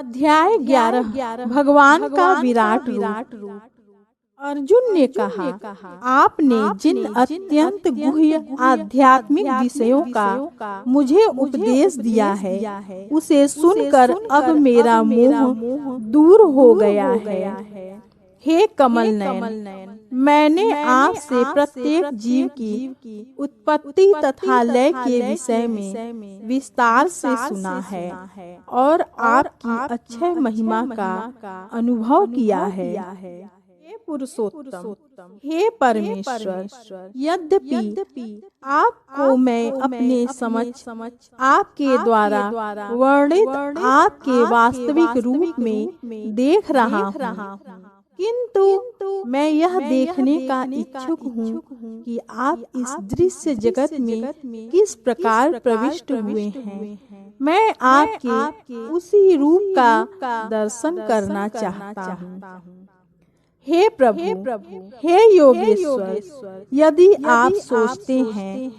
अध्याय 11 भगवान का विराट रूप। अर्जुन ने कहा, आपने जिन अत्यंत गुह्य आध्यात्मिक विषयों का मुझे उपदेश दिया है, उसे सुनकर अब मेरा मोह दूर हो गया है। हे कमल नयन, मैंने आपसे प्रत्येक जीव की उत्पत्ति तथा लय के विषय में विस्तार से सुना है और आपकी अक्षय महिमा का अनुभव किया है। हे पुरुषोत्तम, हे परमेश्वर, यद्यपि आपको मैं अपने समक्ष आपके द्वारा वर्णित आपके वास्तविक रूप में देख रहा हूँ, किंतु मैं यह देखने का इच्छुक हूँ कि आप इस दृश्य जगत में किस प्रकार प्रविष्ट हुए हैं। मैं आपके उसी रूप का दर्शन करना चाहता हूँ। हे प्रभु, हे योगेश्वर, यदि आप सोचते हैं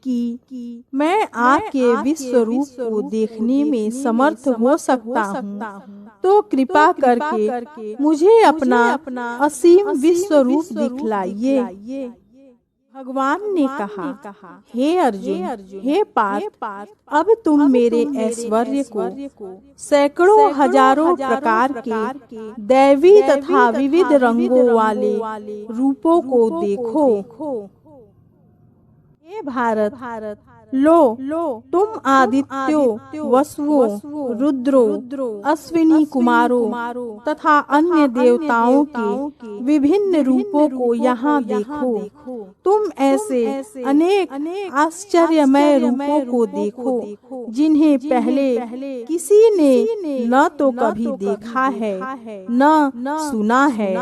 कि मैं आपके विश्व रूप को देखने में समर्थ हो सकता हूँ, तो कृपा करके मुझे अपना असीम विश्व रूप दिखलाइए। भगवान ने कहा, हे अर्जुन, हे पार्थ, अब तुम मेरे ऐश्वर्य को सैकड़ों हजारों प्रकार के दैवी तथा विविध रंगों वाले रूपों को देखो। हे भारत, लो तुम आदित्यों, वसुओं, रुद्रों, अश्विनी कुमारों तथा अन्य देवताओं के विभिन्न रूपों को यहाँ देखो। तुम ऐसे अनेक आश्चर्यमय रूपों को देखो जिन्हें पहले किसी ने न तो कभी देखा है न सुना है।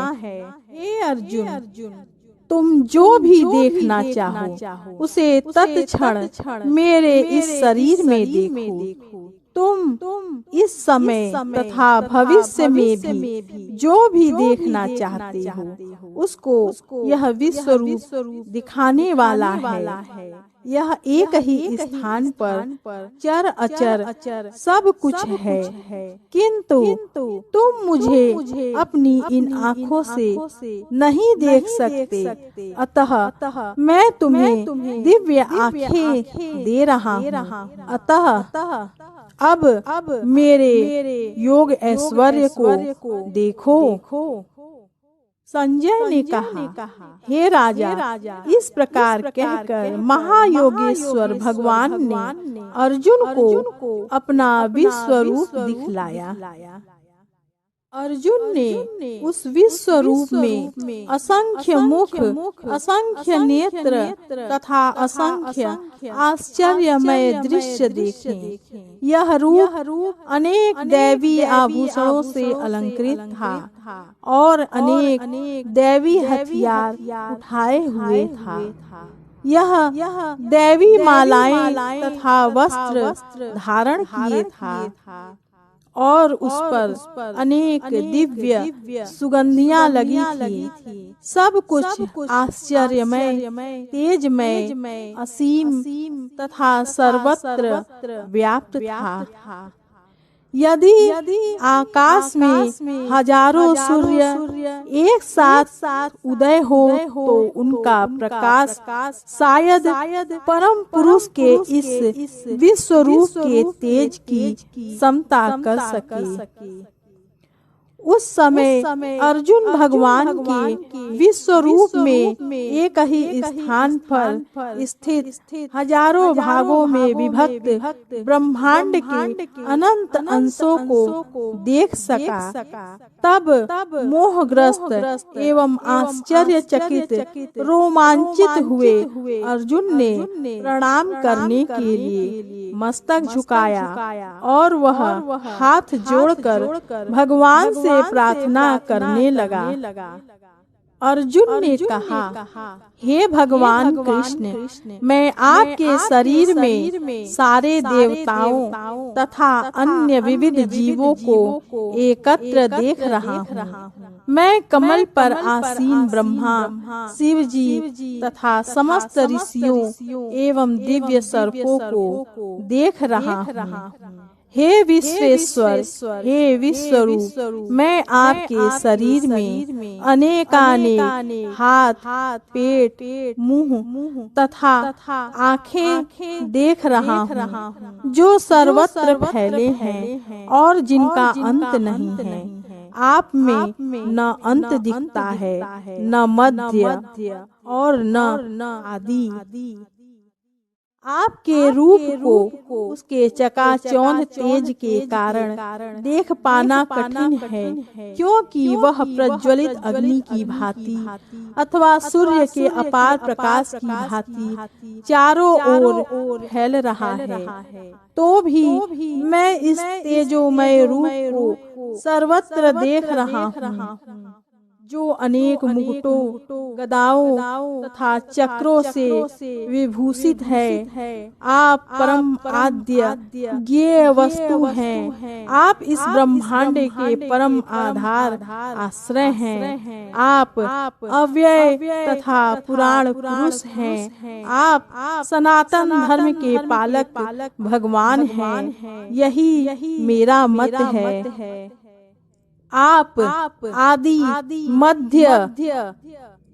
हे अर्जुन, तुम जो भी देखना चाहो उसे तत्क्षण मेरे इस शरीर में देखो। तुम इस समय तथा भविष्य में भी जो भी देखना चाहते हो उसको यह विश्व रूप दिखाने वाला है। यह एक ही स्थान पर चर अचर सब कुछ है, किंतु तुम मुझे अपनी इन आँखों से नहीं देख सकते, अतः मैं तुम्हें दिव्य आँखें दे रहा हूँ। अतः अब मेरे योग ऐश्वर्य को देखो। संजय ने कहा, हे राजा, इस प्रकार कहकर महायोगेश्वर भगवान ने अर्जुन को अपना विश्व रूप दिखलाया। अर्जुन ने उस विश्व रूप में असंख्य मुख, असंख्य नेत्र तथा असंख्य आश्चर्यमय दृश्य देखे। यह रूप अनेक दैवी आभूषणों से अलंकृत था और अनेक दैवी हथियार उठाए हुए था। यह दैवी मालाएं तथा वस्त्र धारण किए था और उस पर अनेक दिव्य सुगंधियां लगी थी। सब कुछ आश्चर्यमय, तेजमय, असीम तथा सर्वत्र व्याप्त था। यदि आकाश में हजारों सूर्य एक साथ उदय हो तो उनका प्रकाश शायद परम पुरुष के इस विश्व रूप के तेज की समता कर सके। उस समय अर्जुन भगवान के विश्व रूप में एक ही स्थान पर स्थित हजारों भागों में विभक्त ब्रह्मांड के अनंत अंशों को देख सका। तब मोहग्रस्त एवं आश्चर्यचकित रोमांचित हुए अर्जुन ने प्रणाम करने के लिए मस्तक झुकाया और वह हाथ जोड़कर भगवान से प्रार्थना करने लगा। अर्जुन ने कहा, हे भगवान कृष्ण, मैं आपके शरीर में सारे देवताओं तथा अन्य विविध जीवों को एकत्र देख रहा हूँ। मैं कमल पर आसीन ब्रह्मा, शिव जी तथा समस्त ऋषियों एवं दिव्य सर्पों को देख रहा हूँ। हे विश्वेश्वर, हे विश्वरूप, मैं आपके शरीर में अनेकानेक हाथ, पेट, मुंह तथा आँखें देख रहा हूँ, जो सर्वत्र फैले हैं और जिनका अंत नहीं है। आप में न अंत दिखता है, न मध्य और न आदि। आपके रूप को उसके चकाचौंध तेज के कारण देख पाना कठिन है, क्योंकि वह प्रज्वलित अग्नि की भांति अथवा सूर्य के अपार प्रकाश की भांति चारों ओर फैल रहा है। तो भी मैं इस तेजोमय रूप को सर्वत्र देख रहा हूँ, जो अनेक मुकुटों, गदाओं तथा चक्रों से विभूषित है। आप परम आद्य ज्ञेय वस्तु हैं। आप इस ब्रह्मांड के परम आधार आश्रय हैं। आप अव्यय तथा पुराण पुरुष हैं। आप सनातन धर्म के पालक भगवान हैं। यही मेरा मत है। आप आदि, मध्य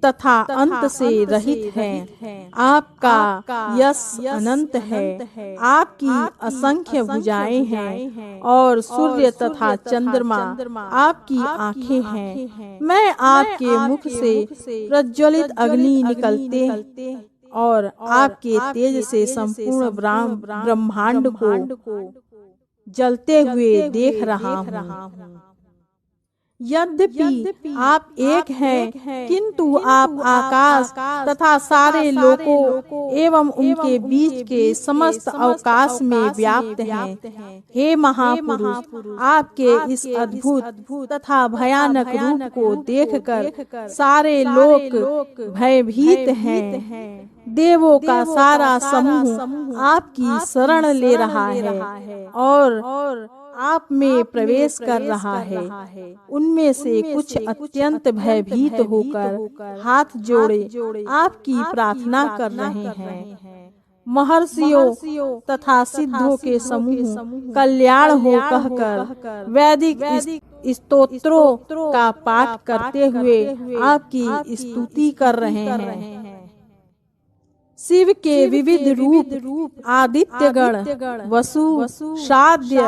तथा अंत से रहित हैं। आपका यश अनंत है। आपकी असंख्य भुजाएं हैं और सूर्य तथा चंद्रमा आपकी आँखें हैं। मैं आपके मुख से प्रज्वलित अग्नि निकलते और आपके तेज से संपूर्ण ब्रह्मांड को जलते हुए देख रहा हूँ। यद्यपि आप एक हैं, किंतु आप आकाश तथा सारे लोकों एवं उनके बीच के समस्त अवकाश में व्याप्त हैं। हे महापुरुष, आपके इस अद्भुत तथा भयानक रूप को देखकर सारे लोग भयभीत हैं। देवों का सारा समूह आपकी शरण ले रहा है और आप में प्रवेश कर रहा है। उनमें से कुछ अत्यंत भयभीत होकर हाथ जोड़े आपकी प्रार्थना कर रहे हैं। महर्षियों तथा सिद्धों के समूह कल्याण हो कहकर वैदिक स्तोत्रों का पाठ करते हुए आपकी स्तुति कर रहे हैं। शिव के विविध रूप आदित्यगण, वसु, शाद्य,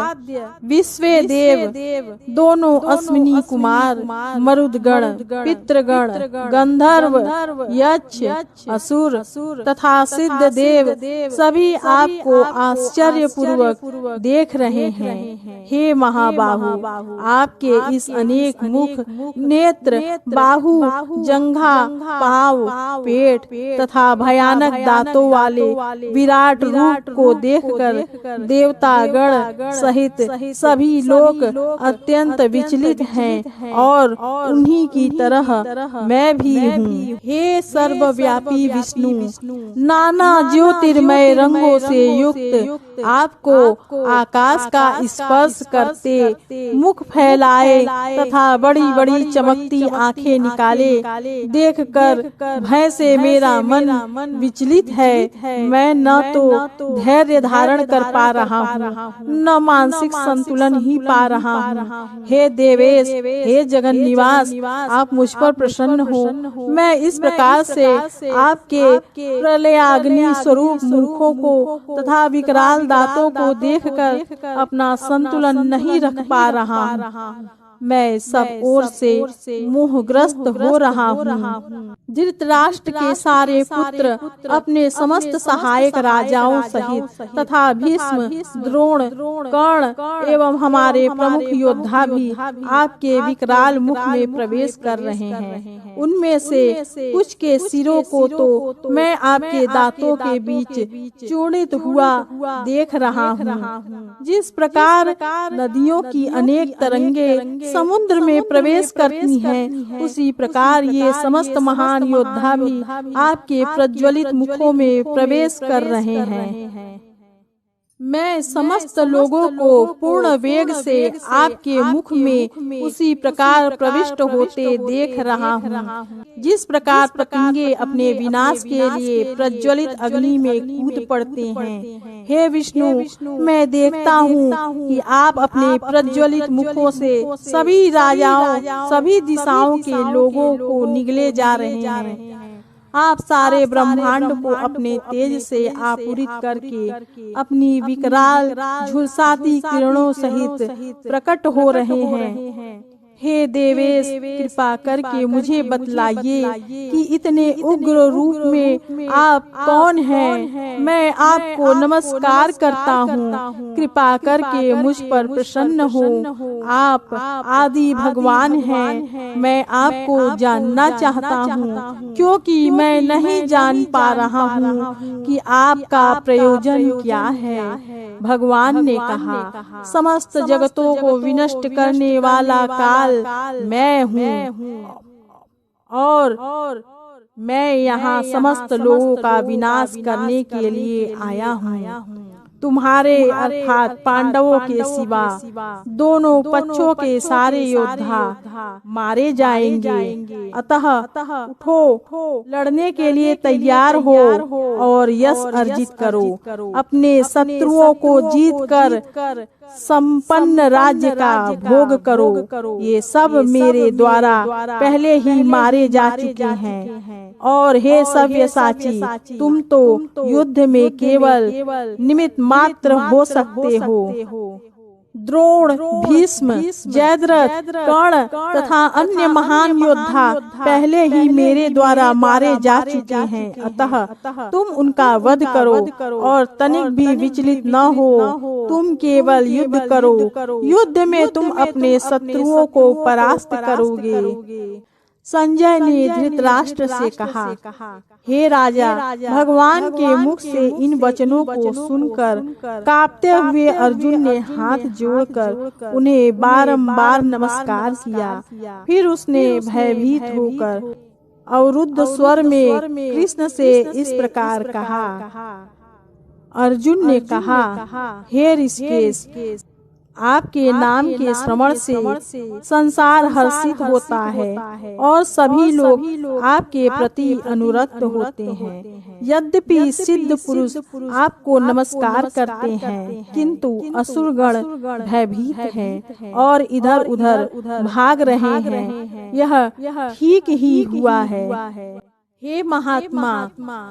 विश्वेदेव, दोनों अश्विनी कुमार, मरुदगण, पितृगण, गंधर्व, यक्ष, असुर तथा सिद्ध देव सभी आपको आश्चर्य पूर्वक देख रहे हैं। हे महाबाहु, आपके इस अनेक मुख, नेत्र, बाहु, जंघा, पांव, पेट तथा भयानक दांतों वाले विराट रूप को देखकर देवतागण सहित सभी लोग अत्यंत विचलित हैं और उन्हीं की तरह मैं भी हूँ। हे सर्वव्यापी विष्णु, नाना ज्योतिर्मय रंगों से युक्त आपको आकाश का स्पर्श करते, मुख फैलाए तथा बड़ी बड़ी चमकती आंखें निकाले देखकर भय से मेरा मन विचलित है। मैं न तो धैर्य धारण कर पा रहा हूँ, न मानसिक संतुलन ही पा रहा हूँ। हे देवेश, हे जगन निवास, आप मुझ पर प्रसन्न हो। मैं इस प्रकार से आपके प्रलयाग्नि स्वरूप मुखों को तथा विकराल दांतों को देखकर अपना संतुलन नहीं रख पा रहा हूँ। मैं सब ओर से मोहग्रस्त हो रहा हूँ। धृतराष्ट्र के सारे पुत्र अपने समस्त सहायक राजाओं सहित तथा भीष्म, द्रोण, कर्ण एवं हमारे प्रमुख योद्धा भी आपके विकराल मुख में प्रवेश कर रहे हैं। उनमें से कुछ के सिरों को तो मैं आपके दांतों के बीच चूर्णित हुआ देख रहा हूँ। जिस प्रकार नदियों की अनेक तरंगे समुद्र में प्रवेश करती हैं, उसी प्रकार ये समस्त महान योद्धा भी आपके प्रज्वलित मुखों में प्रवेश कर रहे हैं। मैं समस्त लोगों को पूर्ण वेग से आपके मुख में उसी प्रकार प्रविष्ट होते देख रहा हूँ, जिस प्रकार पतंगे अपने विनाश के लिए प्रज्वलित अग्नि में कूद पड़ते हैं। हे विष्णु, मैं देखता हूँ कि आप अपने प्रज्वलित मुखों से सभी राजाओं, सभी दिशाओं के लोगों को निगले जा रहे हैं। आप सारे ब्रह्मांड को अपने तेज से आपूरित करके अपनी विकराल झुलसाती किरणों सहित प्रकट हो रहे हैं। हे देवेश, कृपा करके मुझे बतलाइए कि इतने उग्र रूप में आप कौन हैं। मैं आपको नमस्कार करता हूँ, कृपा करके मुझ पर प्रसन्न हो। आप आदि भगवान हैं। मैं आपको जानना चाहता हूँ, क्योंकि मैं नहीं जान पा रहा हूँ कि आपका प्रयोजन क्या है। भगवान ने कहा, समस्त जगतों को विनष्ट करने वाला काल मैं हूँ और मैं यहाँ समस्त लोगों का विनाश करने के लिए आया हूँ। तुम्हारे अर्थात पांडवों के सिवा दोनों पक्षों के सारे योद्धा मारे जाएंगे। अतः उठो, लड़ने के लिए तैयार हो और यश अर्जित करो। अपने शत्रुओं को जीत कर संपन्न राज्य का भोग करो। ये सब मेरे द्वारा पहले ही मारे जा चुके हैं। और हे सव्यसाची, तुम तो युद्ध में केवल निमित्त मात्र हो सकते हो। द्रोण, भीष्म, जयद्रथ, कर्ण तथा अन्य महान योद्धा पहले ही मेरे द्वारा मारे जा चुके हैं। अतः तुम उनका वध करो और तनिक भी विचलित न हो। तुम केवल युद्ध करो। युद्ध में तुम अपने शत्रुओं को परास्त करोगे। संजय ने धृतराष्ट्र से कहा, हे राजा, भगवान के मुख से इन वचनों को सुनकर कांपते हुए अर्जुन ने हाथ जोड़कर उन्हें बारंबार नमस्कार किया। फिर उसने भयभीत होकर अवरुद्ध स्वर में कृष्ण से इस प्रकार कहा। अर्जुन ने कहा, हे ऋषिकेश, आपके नाम के श्रवण से संसार हर्षित होता है और सभी लोग आपके प्रति अनुरक्त होते हैं। यद्यपि सिद्ध पुरुष आपको नमस्कार करते हैं, किंतु असुरगण भयभीत हैं और इधर उधर भाग रहे हैं। यह ठीक ही हुआ है। हे महात्मा,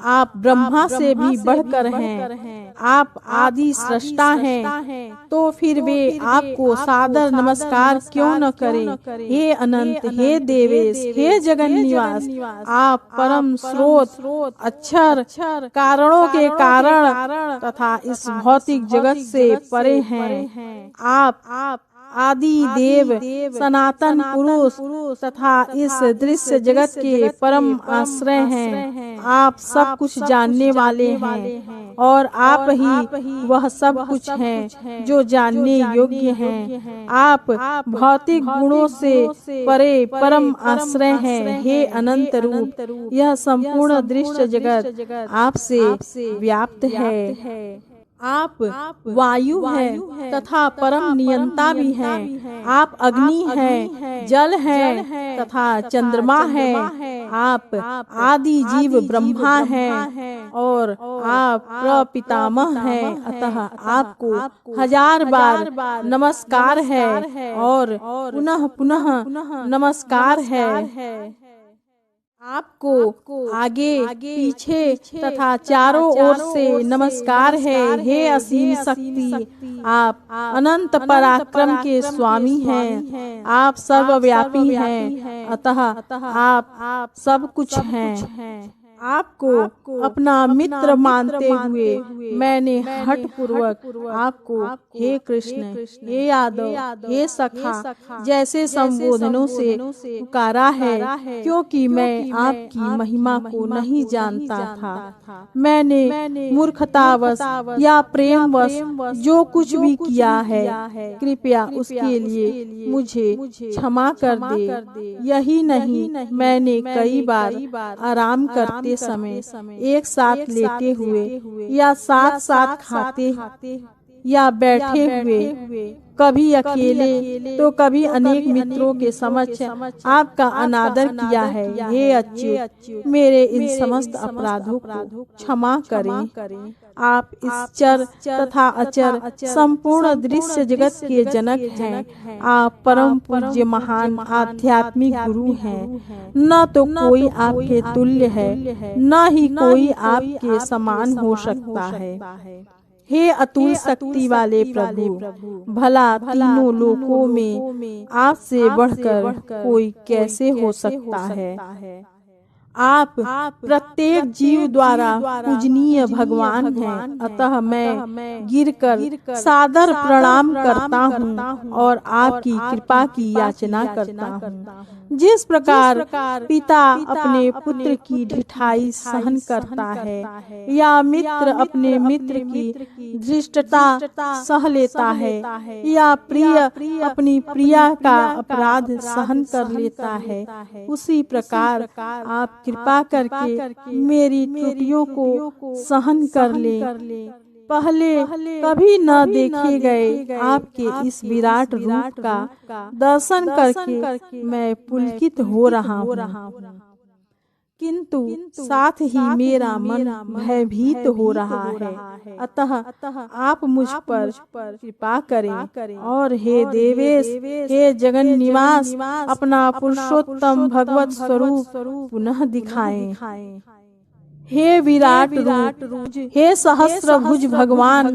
आप ब्रह्मा से भी बढ़कर हैं। आप आदि सृष्टा हैं, तो फिर वे आपको सादर नमस्कार क्यों न करें। हे अनंत, हे देवेश, हे जगन निवास, आप परम स्रोत, अक्षर, कारणों के कारण तथा इस भौतिक जगत से परे हैं। आप आदि देव, सनातन पुरुष तथा इस दृश्य जगत के परम आश्रय हैं। आप सब कुछ जानने वाले हैं और आप ही वह सब कुछ हैं जो जानने योग्य हैं। आप भौतिक गुणों से परे परम आश्रय हैं। हे अनंत रूप, यह संपूर्ण दृश्य जगत आपसे व्याप्त है। आप वायु हैं तथा परम नियंता भी हैं। आप अग्नि हैं, जल हैं तथा चंद्रमा हैं। आप आदि जीव ब्रह्मा हैं और आप प्रपितामह हैं। अतः आपको 1000 बार नमस्कार है और पुनः पुनः नमस्कार है। आपको आगे, पीछे तथा चारों ओर से नमस्कार है। हे असीम शक्ति, आप अनंत पराक्रम के स्वामी हैं। आप सर्वव्यापी हैं, अतः आप सब कुछ हैं। आपको अपना मित्र मानते हुए मैंने हठ पूर्वक आपको हे कृष्ण, हे यादव, हे सखा जैसे संबोधनों से पुकारा है, क्योंकि मैं आपकी महिमा को नहीं जानता था। मैंने मूर्खतावश या प्रेमवश जो कुछ भी किया है, कृपया उसके लिए मुझे क्षमा कर दे। यही नहीं, मैंने कई बार आराम करते समय एक साथ लेटे हुए या साथ साथ खाते या बैठे हुए, कभी अकेले तो कभी अनेक मित्रों के समक्ष आपका अनादर किया है। हे अच्युत, मेरे इन समस्त अपराधों को क्षमा करें। आप इस चर तथा अचर संपूर्ण दृश्य जगत के जनक हैं। आप परम पूज्य महान आध्यात्मिक गुरु हैं। न तो कोई आपके तुल्य है, न ही कोई आपके समान हो सकता है। हे अतुल शक्ति वाले प्रभु, भला तीनों लोकों में आपसे बढ़कर कोई कैसे हो सकता है। आप प्रत्येक जीव द्वारा पूजनीय भगवान हैं। अतः मैं गिरकर सादर प्रणाम करता हूँ और आपकी कृपा की याचना करता हूँ। जिस प्रकार पिता अपने पुत्र की ढिठाई सहन करता है या मित्र अपने मित्र की धृष्टता सह लेता है या प्रिय अपनी प्रिया का अपराध सहन कर लेता है, उसी प्रकार आप कृपा करके मेरी त्रुटियों को सहन कर ले। पहले कभी न देखे गए आपके इस विराट रूप का दर्शन करके मैं पुलकित हो रहा हूँ, किंतु साथ ही मेरा मन भयभीत हो रहा है। अतः आप मुझ पर कृपा करें और हे देवेश, हे जगन निवास, अपना पुरुषोत्तम भगवत स्वरूप पुनः दिखाएं। हे विराट रूप, हे सहस्त्र भुज भगवान,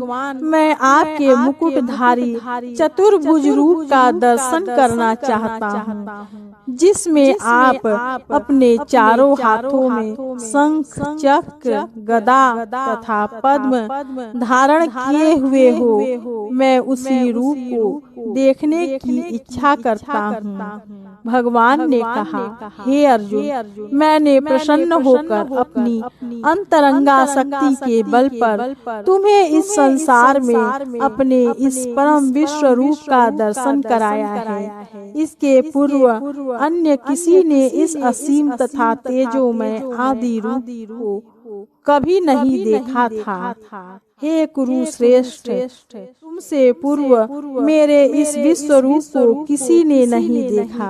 मैं आपके मुकुटधारी चतुर्भुज रूप का दर्शन करना चाहता हूँ, जिसमें आप अपने चारों हाथों में शंख, चक्र, गदा तथा पद्म धारण किए हुए हो। मैं उसी रूप को देखने की इच्छा करता हूँ। भगवान ने कहा, हे अर्जुन, मैंने प्रसन्न होकर अपनी अंतरंगा शक्ति के बल पर तुम्हें इस संसार में अपने इस परम विश्व रूप का दर्शन कराया है। इसके पूर्व अन्य किसी ने इस असीम तथा तेजोमय आदि रूप को कभी नहीं देखा था। हे कुरु श्रेष्ठ, तुमसे पूर्व मेरे इस विश्व रूप को किसी ने नहीं देखा,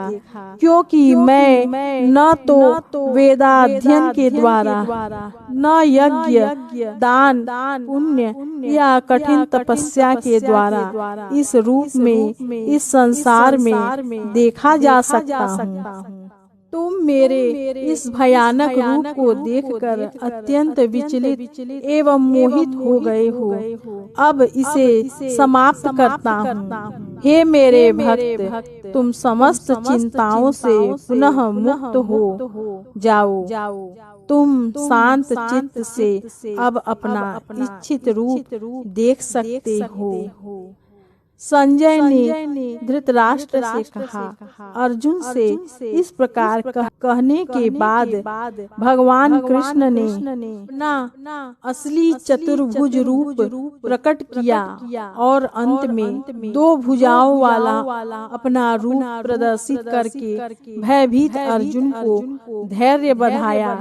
क्योंकि मैं न तो वेदाध्ययन के द्वारा, न यज्ञ, दान, पुण्य या कठिन तपस्या के द्वारा इस रूप में इस संसार में देखा जा सकता हूँ। तुम मेरे इस भयानक रूप को देखकर अत्यंत विचलित एवं मोहित हो गए हो। अब इसे समाप्त करता हूँ। हे मेरे भक्त, तुम समस्त चिंताओं से पुनः मुक्त हो जाओ। तुम शांत चित्त से अब अपना इच्छित रूप देख सकते हो। संजय ने धृतराष्ट्र से कहा। अर्जुन से इस प्रकार कहने के बाद भगवान कृष्ण ने अपना असली चतुर्भुज रूप प्रकट किया और अंत में 2 भुजाओं वाला अपना रूप प्रदर्शित करके भयभीत अर्जुन को धैर्य बढ़ाया।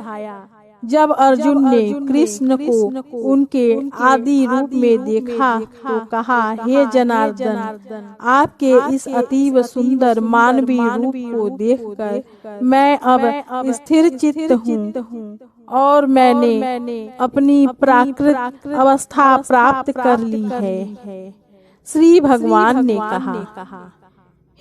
जब अर्जुन ने कृष्ण को उनके आदि रूप में देखा तो कहा, हे जनार्दन, आपके इस अतीव सुंदर मानवीय रूप को देखकर मैं अब स्थिर चित्त हूँ और मैंने अपनी प्राकृत अवस्था प्राप्त कर ली है। श्री भगवान ने कहा,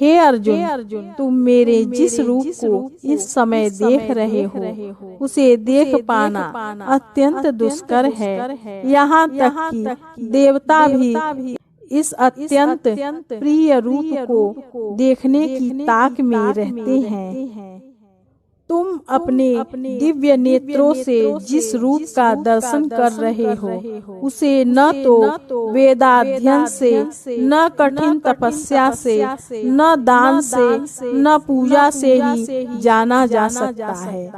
हे अर्जुन, तुम मेरे जिस रूप को इस समय देख रहे हो उसे देख पाना अत्यंत दुष्कर है। यहाँ तक कि देवता भी इस अत्यंत प्रिय रूप को देखने की ताक में रहते हैं। तुम अपने दिव्य नेत्रों से जिस रूप का दर्शन कर रहे हो उसे न तो वेदाध्ययन से, न कठिन तपस्या से, न दान से, न पूजा से ही जाना जा सकता है।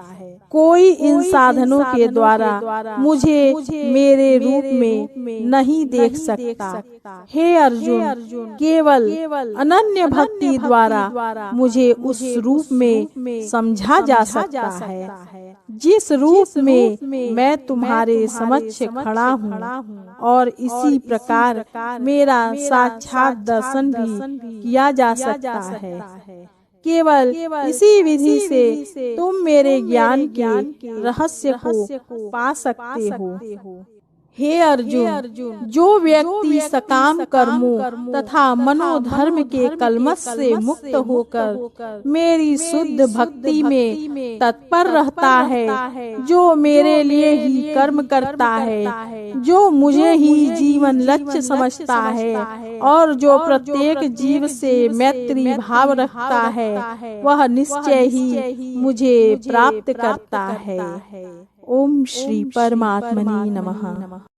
कोई इन साधनों के द्वारा मुझे मेरे रूप में नहीं देख सकता। हे अर्जुन, केवल अनन्य भक्ति द्वारा मुझे उस रूप में समझा जा सकता है जिस रूप में मैं तुम्हारे समक्ष खड़ा हूँ। और इसी प्रकार मेरा साक्षात दर्शन भी किया जा सकता है। केवल इसी विधि से तुम मेरे ज्ञान के रहस्य को पा सकते हो। हे अर्जुन, जो व्यक्ति सकाम कर्मों तथा मनोधर्म के कलमश से मुक्त होकर मेरी शुद्ध भक्ति में तत्पर रहता है, जो मेरे लिए ही कर्म करता है, जो मुझे ही जीवन लक्ष्य समझता है और जो प्रत्येक जीव से मैत्री भाव रखता है, वह निश्चय ही मुझे प्राप्त करता है। ओम श्री परमात्मने नमः।